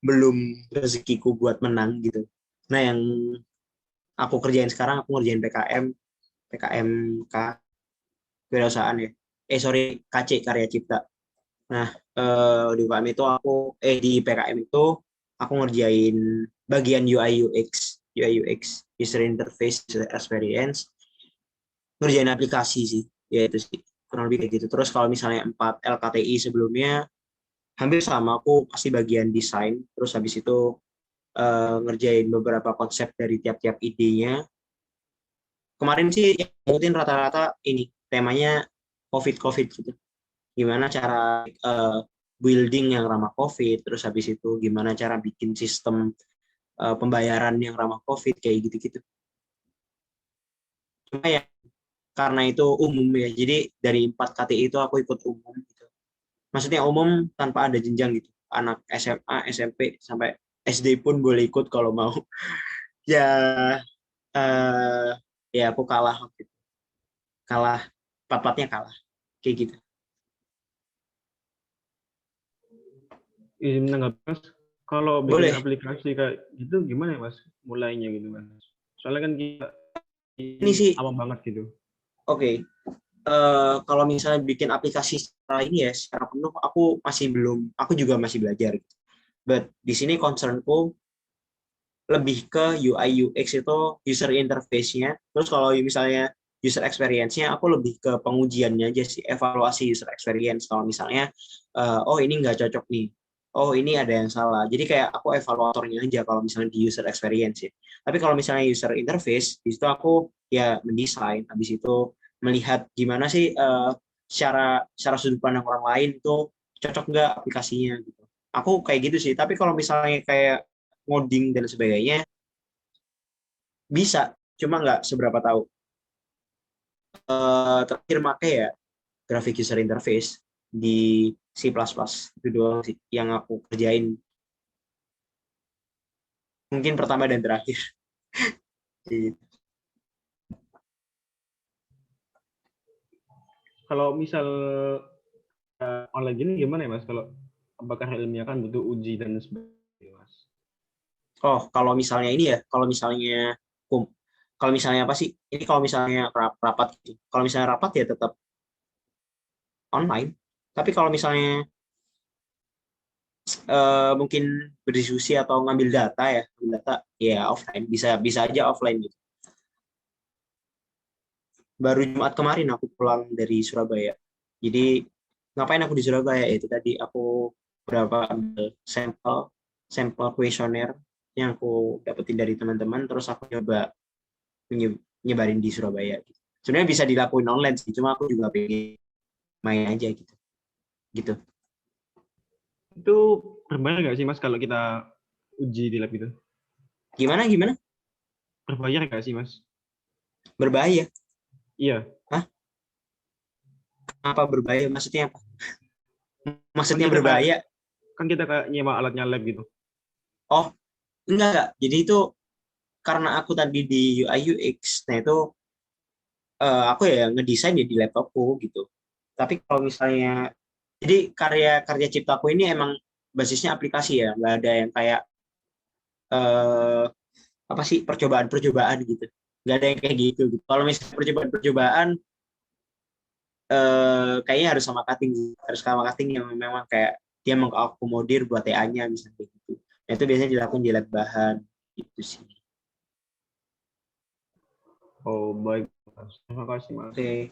belum rezekiku buat menang gitu. Nah, yang aku kerjain sekarang, aku ngerjain PKMK kewirausahaan ya. KC, karya cipta. Nah, di UKM itu di PKM itu aku ngerjain bagian UI UX, user interface, user experience, ngerjain aplikasi sih, ya itu sih kurang lebih kayak gitu. Terus kalau misalnya 4 LKTI sebelumnya hampir sama, aku pasti bagian desain, terus habis itu ngerjain beberapa konsep dari tiap-tiap idenya. Kemarin sih yang ngikutin rata-rata ini temanya COVID gitu. Gimana cara building yang ramah COVID, terus habis itu gimana cara bikin sistem pembayaran yang ramah COVID, kayak gitu-gitu. Cuma ya karena itu umum ya, jadi dari 4 KTI itu aku ikut umum gitu. Maksudnya umum tanpa ada jenjang gitu. Anak SMA, SMP, sampai SD pun boleh ikut kalau mau. Ya, ya aku kalah waktu itu. Kalah, 4-4-nya kalah. Kayak gitu. Izin menanggapi Mas, kalau Boleh. bikin aplikasi kayak gitu gimana ya Mas mulainya gitu Mas? Soalnya kan kita Ini sih awam banget gitu. Oke. Kalau misalnya bikin aplikasi secara ini ya, secara penuh aku juga masih belajar gitu. But di sini concernku lebih ke UI UX itu user interface-nya. Terus kalau misalnya user experience-nya, aku lebih ke pengujiannya aja sih, evaluasi user experience. Kalau misalnya, oh ini nggak cocok nih, oh ini ada yang salah. Jadi kayak aku evaluatornya aja kalau misalnya di user experience ya. Tapi kalau misalnya user interface, di situ aku ya mendesain, habis itu melihat gimana sih secara sudut pandang orang lain tuh cocok nggak aplikasinya gitu. Aku kayak gitu sih. Tapi kalau misalnya kayak ngoding dan sebagainya bisa, cuma nggak seberapa tahu. Terakhir make ya graphic user interface di C++, itu doang sih yang aku kerjain, mungkin pertama dan terakhir. Kalau misal online gini gimana ya Mas? Kalau apakah ilmiah kan butuh uji dan sebagainya Mas? Oh, kalau misalnya ini ya, kalau misalnya apa sih? Ini kalau misalnya rapat gitu. Kalau misalnya rapat ya tetap online. Tapi kalau misalnya mungkin berdiskusi atau ngambil data ya offline, bisa aja offline gitu. Baru Jumat kemarin aku pulang dari Surabaya. Jadi ngapain aku di Surabaya? Itu tadi aku berapa ambil sampel kuesioner yang aku dapetin dari teman-teman, terus aku coba nyebarin di Surabaya. Sebenarnya bisa dilakuin online sih, cuma aku juga pengen main aja gitu. Itu berbayar nggak sih Mas kalau kita uji di lab itu? Gimana? Berbayar nggak sih Mas? Berbahaya? Iya. Hah? Apa berbahaya? Maksudnya apa? Maksudnya berbahaya? Kan kita kayak nyewa alatnya lab gitu. Oh, enggak. Jadi itu karena aku tadi di UI UX, nah itu aku ya ngedesain ya di laptopku gitu. Tapi kalau misalnya, jadi karya ciptaku ini emang basisnya aplikasi ya, nggak ada yang kayak apa sih percobaan gitu, nggak ada yang kayak gitu. Kalau misalnya percobaan kayaknya harus sama cutting yang memang kayak dia mengakomodir buat TA-nya misalnya gitu. Nah, itu biasanya dilakukan di lab bahan gitu sih. Oh baik, terima kasih Mas. Oke,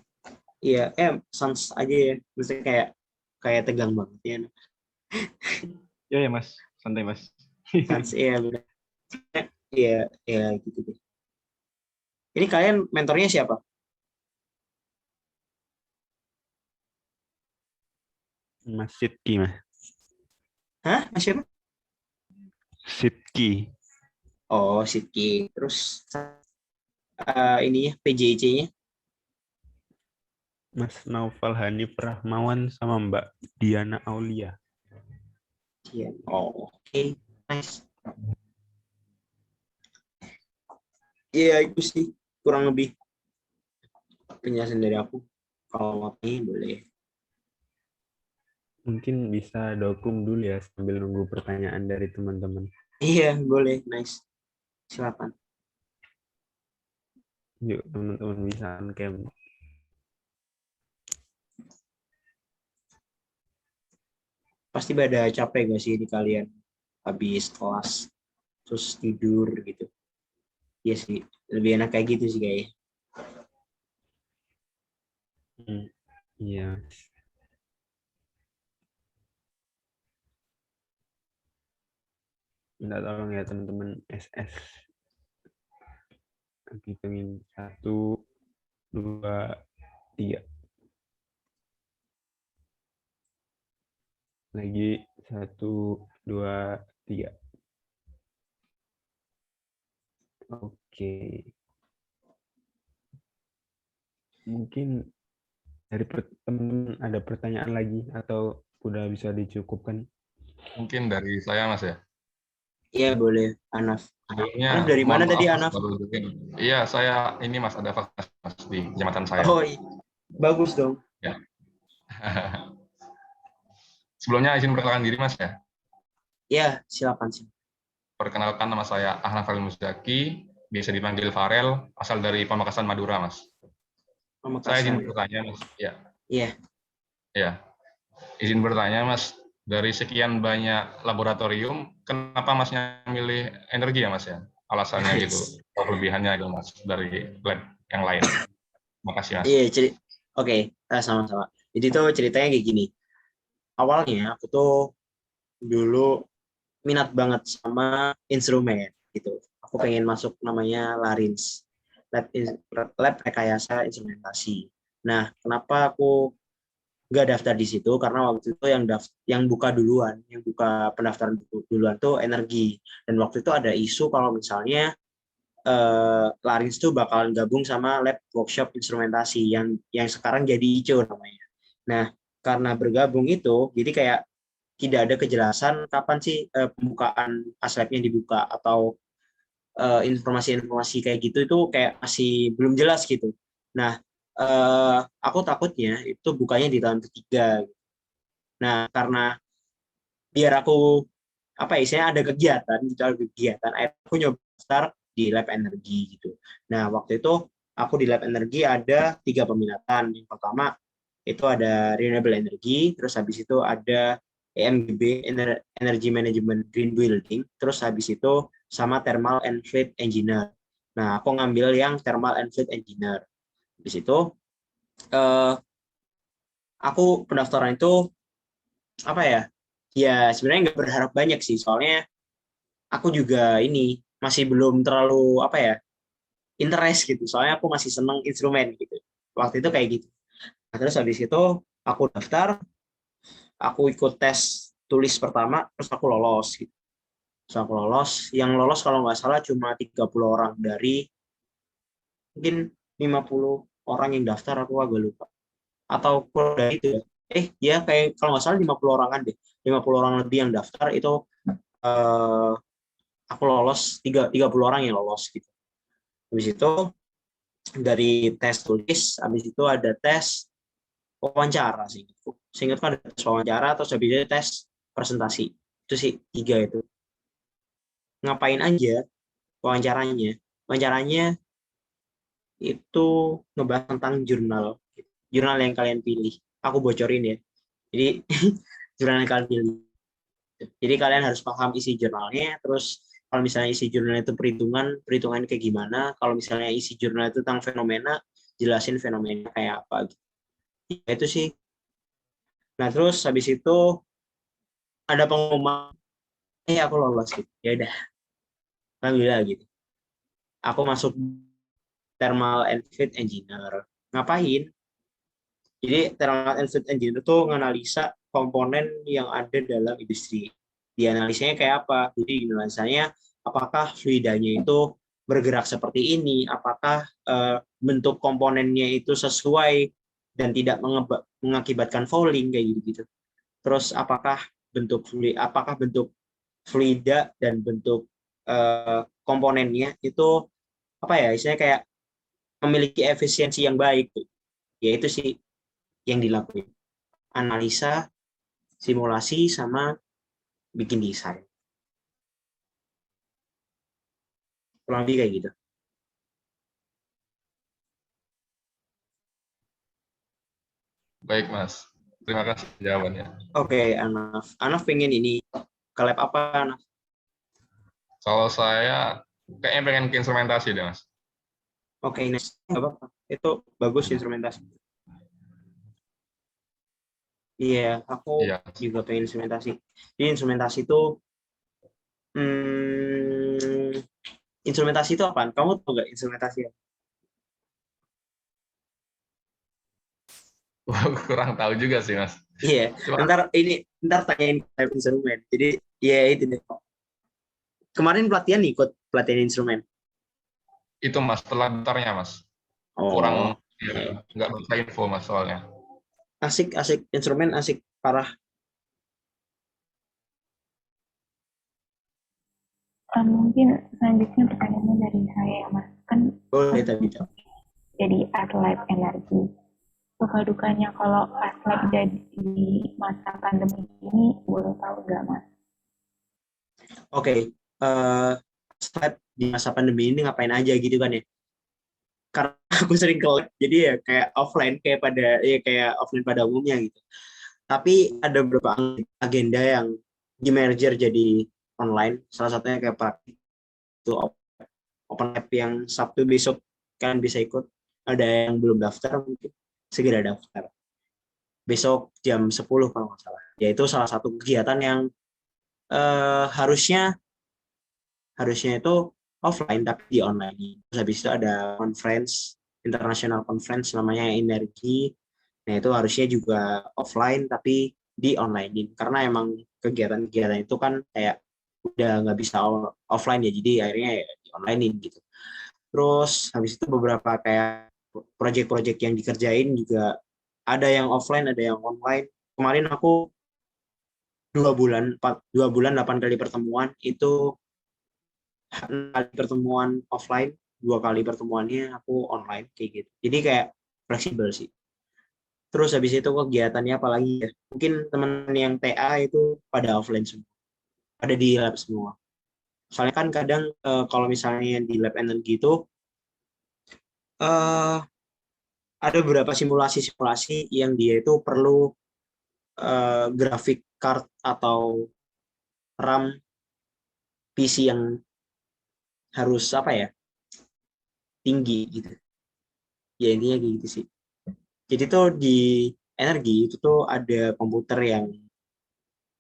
iya, sans aja ya, maksudnya kayak tegang banget ya. Ya Mas, santai Mas. Sans, iya benar. Iya gitu deh. Ini kalian mentornya siapa? Mas Sidki, Mas. Hah? Mas siapa? Sidki. Oh, Sidki. Terus ininya PJJ-nya? Mas Naufal Hanif Rahmawan sama Mbak Diana Aulia. Iya. Oh, oke. Nice. Iya, itu sih kurang lebih penjelasan dari aku. Kalau mau boleh. Mungkin bisa dokum dulu ya sambil nunggu pertanyaan dari teman-teman. Iya, boleh. Nice. Silakan. Yuk, teman-teman bisa on-cam. Pasti pada capek gak sih di kalian? habis kelas terus tidur gitu. Iya sih, lebih enak kayak gitu sih kayaknya. Iya. Minta tolong ya teman-teman SS. Hitungin 1, 2, 3. Lagi 1, 2, 3. Oke. Mungkin dari teman-teman ada pertanyaan lagi atau udah bisa dicukupkan? Mungkin dari saya, Mas ya. Iya boleh, Anaf. Sebelumnya, Anaf dari mana tadi, Anaf? Iya, saya ini Mas, ada fakultas Mas, di kecamatan saya. Oh, bagus dong. Ya. Sebelumnya izin perkenalkan diri Mas ya. Iya, silakan sih. Perkenalkan, nama saya Ahnaf Ali Muzaki, biasa dipanggil Farel, asal dari Pamekasan, Madura, Mas. Pamekasan. Saya izin bertanya, Mas. Ya. Iya. Ya. Izin bertanya, Mas. Dari sekian banyak laboratorium, kenapa Masnya milih energi ya, Mas ya? Alasannya gitu, kelebihannya gitu, Mas, dari lab yang lain. Makasih, Mas. Iya, Oke, sama-sama. Jadi tuh ceritanya kayak gini. Awalnya aku tuh dulu minat banget sama instrumen gitu. Aku pengen masuk namanya Larins, lab rekayasa instrumentasi. Nah, kenapa aku nggak daftar di situ? Karena waktu itu yang buka pendaftaran duluan tuh energi. Dan waktu itu ada isu kalau misalnya Larins tuh bakalan gabung sama lab workshop instrumentasi yang sekarang jadi ICO namanya. Nah, karena bergabung itu, jadi kayak tidak ada kejelasan kapan sih pembukaan aslabnya dibuka atau informasi-informasi kayak gitu itu kayak masih belum jelas gitu. Nah, aku takutnya itu bukanya di tahun ketiga. Nah, karena biar aku isinya ada kegiatan, aku nyoba daftar di lab energi gitu. Nah, waktu itu aku di lab energi ada 3 peminatan. Yang pertama itu ada renewable energy, terus habis itu ada EMGB, Energy Management Green Building, terus habis itu sama Thermal and Fluid Engineer. Nah, aku ngambil yang Thermal and Fluid Engineer. Habis itu aku pendaftaran itu ya sebenarnya nggak berharap banyak sih, soalnya aku juga ini masih belum terlalu interest gitu, soalnya aku masih seneng instrumen gitu waktu itu kayak gitu. Nah, terus habis itu aku daftar, aku ikut tes tulis pertama, terus aku lolos gitu. Terus aku lolos, yang lolos kalau nggak salah cuma 30 orang dari mungkin 50 orang yang daftar, aku agak lupa. Atau kurang dari itu ya. Kayak kalau nggak salah 50 orangan deh. 50 orang lebih yang daftar itu aku lolos, 30 orang yang lolos gitu. Habis itu dari tes tulis, habis itu ada tes wawancara sih. Seingatku ada tes wawancara, terus habis itu tes presentasi. Itu sih 3 itu. Ngapain aja wawancaranya? Wawancaranya itu ngebahas tentang jurnal yang kalian pilih. Aku bocorin ya. Jadi jurnal yang kalian pilih. Jadi kalian harus paham isi jurnalnya, terus kalau misalnya isi jurnal itu perhitungan kayak gimana, kalau misalnya isi jurnal itu tentang fenomena, jelasin fenomena kayak apa gitu. Ya, itu sih. Nah, terus habis itu ada pengumuman, aku lolos gitu. Ya udah. Alhamdulillah gitu. Aku masuk Thermal and Fluid Engineer. Ngapain? Jadi Thermal and Fluid Engineer itu nganalisa komponen yang ada dalam industri. Dianalisanya kayak apa? Jadi analisanya apakah fluidanya itu bergerak seperti ini, apakah bentuk komponennya itu sesuai dan tidak mengakibatkan fouling kayak gitu-gitu. Terus apakah bentuk fluida dan bentuk komponennya itu istilahnya kayak memiliki efisiensi yang baik. Ya itu sih yang dilakukan. Analisa, simulasi, sama bikin desain. Kurang lebih kayak gitu. Baik, Mas. Terima kasih jawabannya. Oke, Anaf. Anaf pengen ini ke lab apa, Anaf? Kalau saya kayaknya pengen ke instrumentasi deh, Mas. Oke, next. Nggak apa-apa. Itu bagus instrumentasi. Iya, aku Iya. juga pengen instrumentasi. Jadi instrumentasi itu, instrumentasi itu apaan? Kamu tahu nggak instrumentasi? Kurang tahu juga sih, Mas. Iya, Cuma ntar tanyain type instrumen. Jadi ya itu deh. Kemarin pelatihan ikut pelatihan instrumen. itu, Mas, setelah bentarnya, Mas. Oh, Kurang, iya. nggak bisa info, Mas, soalnya. Asik instrumen asik parah. Mungkin selanjutnya pertanyaannya dari saya ya Mas. Kan Boleh tapi jadi atlet energi. Suka dukanya kalau atlet jadi di masa pandemi ini boleh tahu nggak Mas? Oke, atlet di masa pandemi ini ngapain aja gitu kan ya? Karena aku sering ke lab, jadi ya kayak offline kayak offline pada umumnya gitu. Tapi ada beberapa agenda yang di merger jadi online. Salah satunya kayak praktik itu open lab yang Sabtu besok kan bisa ikut. Ada yang belum daftar mungkin segera daftar. Besok jam 10 kalau nggak salah. Yaitu salah satu kegiatan yang harusnya itu offline tapi di online. Terus habis itu ada conference, international conference namanya Energi. Nah itu harusnya juga offline tapi di online. Karena emang kegiatan-kegiatan itu kan kayak udah nggak bisa offline ya, jadi akhirnya ya di online gitu. Terus habis itu beberapa kayak project-project yang dikerjain juga ada yang offline, ada yang online. Kemarin aku 2 bulan 8 kali pertemuan itu 6 kali pertemuan offline, 2 kali pertemuannya aku online kayak gitu. Jadi kayak fleksibel sih. Terus habis itu kegiatannya apalagi ya? Mungkin teman yang TA itu pada offline semua, pada di lab semua. Soalnya kan kadang kalau misalnya di lab energi itu ada beberapa simulasi yang dia itu perlu grafik card atau RAM PC yang harus tinggi gitu. Ya intinya kayak gitu sih. Jadi tuh di energi itu tuh ada komputer yang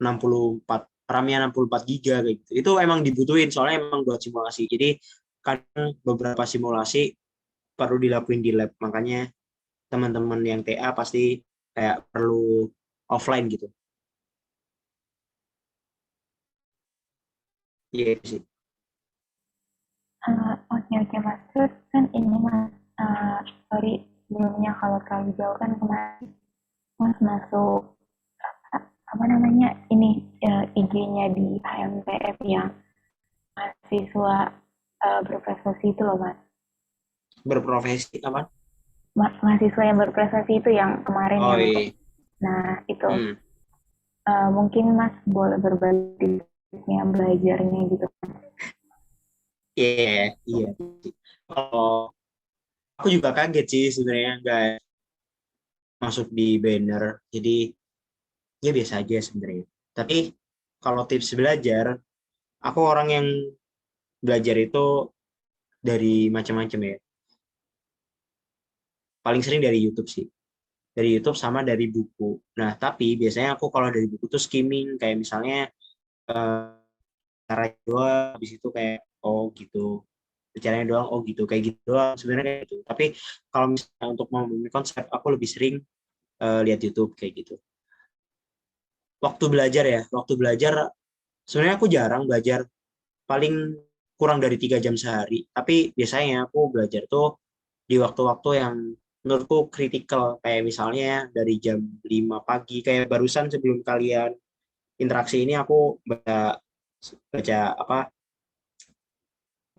64 RAM-nya 64 giga kayak gitu. Itu emang dibutuhin soalnya emang buat simulasi. Jadi kadang beberapa simulasi perlu dilakuin di lab. Makanya teman-teman yang TA pasti kayak perlu offline gitu. Iya sih. Oke Mas. Terus kan ini Mas, sorry sebelumnya kalau terlalu jauh kan kemarin Mas masuk ini IG-nya di HMTF yang mahasiswa berprestasi itu loh Mas. Berprofesi apa? Mahasiswa yang berprestasi itu yang kemarin Oh, yang iya. Nah itu mungkin Mas boleh berbagi belajarnya gitu. Iya. Kalau aku juga kaget sih sebenarnya nggak masuk di banner. Jadi ya biasa aja sebenarnya. Tapi kalau tips belajar, aku orang yang belajar itu dari macam-macam ya. Paling sering dari YouTube sih. Dari YouTube sama dari buku. Nah, tapi biasanya aku kalau dari buku tuh skimming. Kayak misalnya cara doang, habis itu kayak oh gitu. Caranya doang, oh gitu. Kayak gitu doang sebenarnya kayak gitu. Tapi kalau misalnya untuk memahami konsep, aku lebih sering lihat YouTube kayak gitu. Waktu belajar sebenarnya aku jarang belajar, paling kurang dari 3 jam sehari. Tapi biasanya aku belajar tuh di waktu-waktu yang menurutku kritikal, kayak misalnya dari jam 5 pagi, kayak barusan sebelum kalian interaksi ini aku baca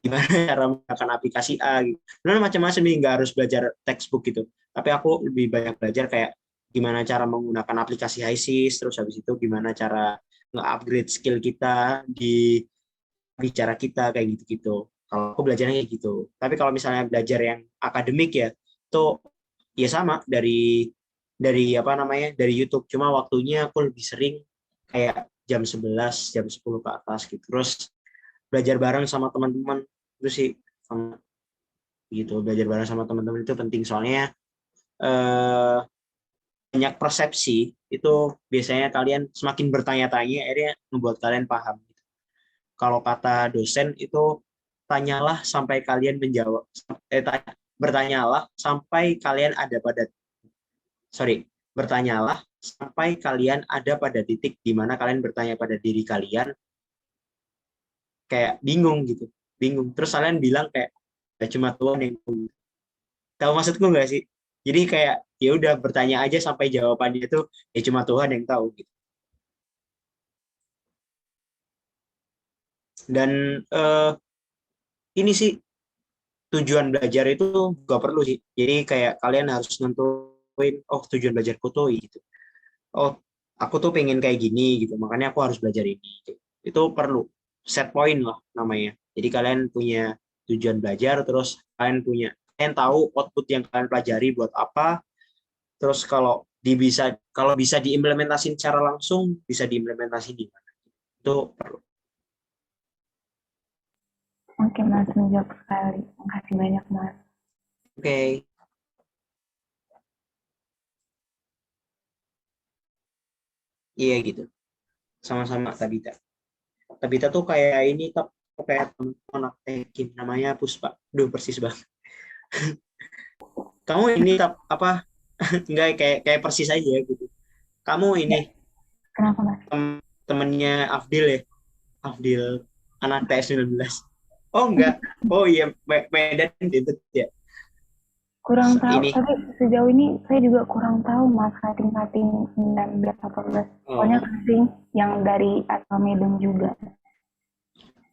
gimana cara menggunakan aplikasi A gitu. Nah, macam-macam nih, nggak harus belajar textbook gitu. Tapi aku lebih banyak belajar kayak gimana cara menggunakan aplikasi HiSys, terus habis itu gimana cara nge-upgrade skill kita di bicara kita kayak gitu-gitu. Kalau aku belajarnya kayak gitu. Tapi kalau misalnya belajar yang akademik ya, itu ya sama dari dari YouTube. Cuma waktunya aku lebih sering kayak jam 11, jam 10 ke atas gitu. Terus belajar bareng sama teman-teman itu sih sama gitu. Belajar bareng sama teman-teman itu penting soalnya banyak persepsi itu biasanya kalian semakin bertanya-tanya akhirnya membuat kalian paham. Kalau kata dosen itu tanyalah sampai kalian menjawab, bertanyalah sampai kalian ada pada bertanyalah sampai kalian ada pada titik di mana kalian bertanya pada diri kalian kayak bingung gitu, bingung. Terus kalian bilang kayak ya cuma Tuhan yang tahu. Tahu maksudku nggak sih? Jadi kayak ya udah bertanya aja sampai jawabannya itu ya cuma Tuhan yang tahu gitu. Dan ini sih tujuan belajar itu gak perlu sih. Jadi kayak kalian harus nentuin oh tujuan belajarku tuh gitu. Oh aku tuh pengen kayak gini gitu. Makanya aku harus belajar ini. Gitu. Itu perlu set point lah namanya. Jadi kalian punya tujuan belajar terus kalian tahu output yang kalian pelajari buat apa. Terus kalau bisa diimplementasikan secara langsung, bisa diimplementasi di mana. Itu perlu. Oke, Mas, menjawab sekali. Makasih banyak, Mas. Oke. Iya gitu. Sama-sama Tabita. Tabita tuh kayak ini, kayak teman Kim namanya Puspa. Duh, persis banget. Kamu ini apa? Enggak kayak persis aja gitu. Kamu ini. Kenapa, Mas? Temennya Afdil ya? Afdil anak TS19. Oh enggak. Oh iya, Medan gitu ya. Kurang tahu, ini. tapi sejauh ini saya juga kurang tahu Mas rating 19-18. Pokoknya casting yang dari asal Medan juga.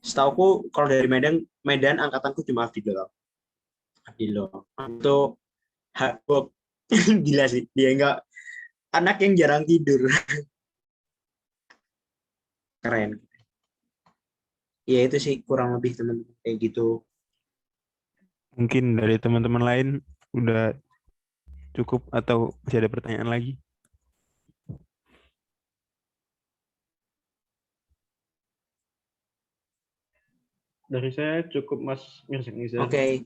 Setauku kalau dari Medan angkatanku cuma Afdil loh. Itu hard work. Gila sih, dia enggak anak yang jarang tidur. Keren. Ya itu sih kurang lebih teman-teman kayak gitu. Mungkin dari teman-teman lain udah cukup atau masih ada pertanyaan lagi? Dari saya cukup Mas Mirzak Nizar. Oke.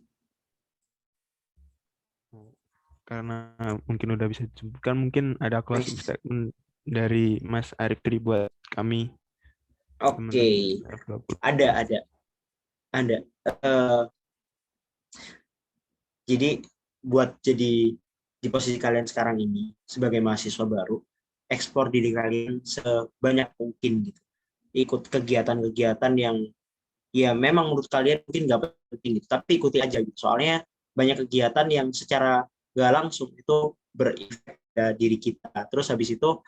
Karena mungkin udah bisa disebutkan, mungkin ada closing statement dari Mas Arif Tri buat kami. Oke. Ada. Jadi buat jadi di posisi kalian sekarang ini sebagai mahasiswa baru, eksplor diri kalian sebanyak mungkin gitu. Ikut kegiatan-kegiatan yang ya memang menurut kalian mungkin nggak penting gitu, tapi ikuti aja gitu. Soalnya banyak kegiatan yang secara nggak langsung itu berefek pada diri kita. Terus habis itu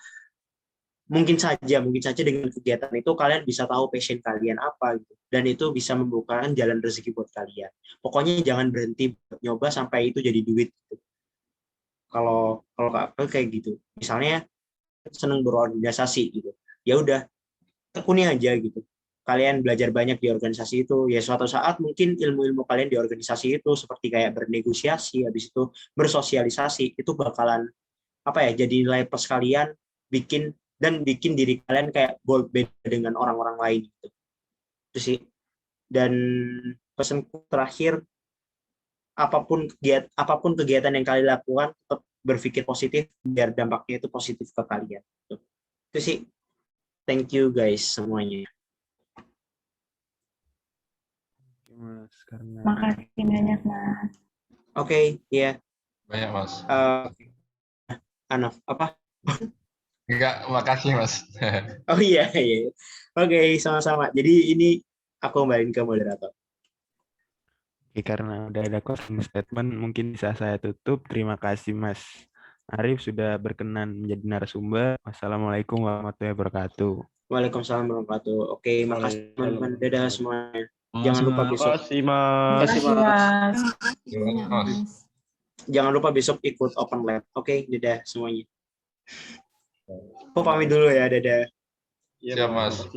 mungkin saja dengan kegiatan itu kalian bisa tahu passion kalian apa gitu, dan itu bisa membukakan jalan rezeki buat kalian. Pokoknya jangan berhenti nyoba sampai itu jadi duit gitu. Kalau kayak gitu, misalnya seneng berorganisasi gitu, ya udah tekuni aja gitu. Kalian belajar banyak di organisasi itu, ya suatu saat mungkin ilmu-ilmu kalian di organisasi itu seperti kayak bernegosiasi, habis itu bersosialisasi, itu bakalan jadi nilai plus kalian, bikin diri kalian kayak beda dengan orang-orang lain gitu. Itu sih. Dan pesanku terakhir, apapun kegiatan yang kalian lakukan, tetap berpikir positif biar dampaknya itu positif ke kalian. Itu sih. Thank you guys semuanya. Makasih banyak Mas. Oke, iya. Banyak Mas. Anaf, apa? Enggak, makasih Mas. Oh iya. Oke, sama-sama. Jadi ini aku kembaliin ke moderator. Oke, karena udah ada closing statement, mungkin bisa saya tutup. Terima kasih Mas Arif sudah berkenan menjadi narasumber. Wassalamualaikum warahmatullahi wabarakatuh. Waalaikumsalam warahmatullahi wabarakatuh. Oke, makasih teman-teman. Dadah semuanya. Jangan lupa besok. Jangan lupa besok ikut open lab. Oke, dadah semuanya. Aku pamit dulu ya, dadah. Siap Mas.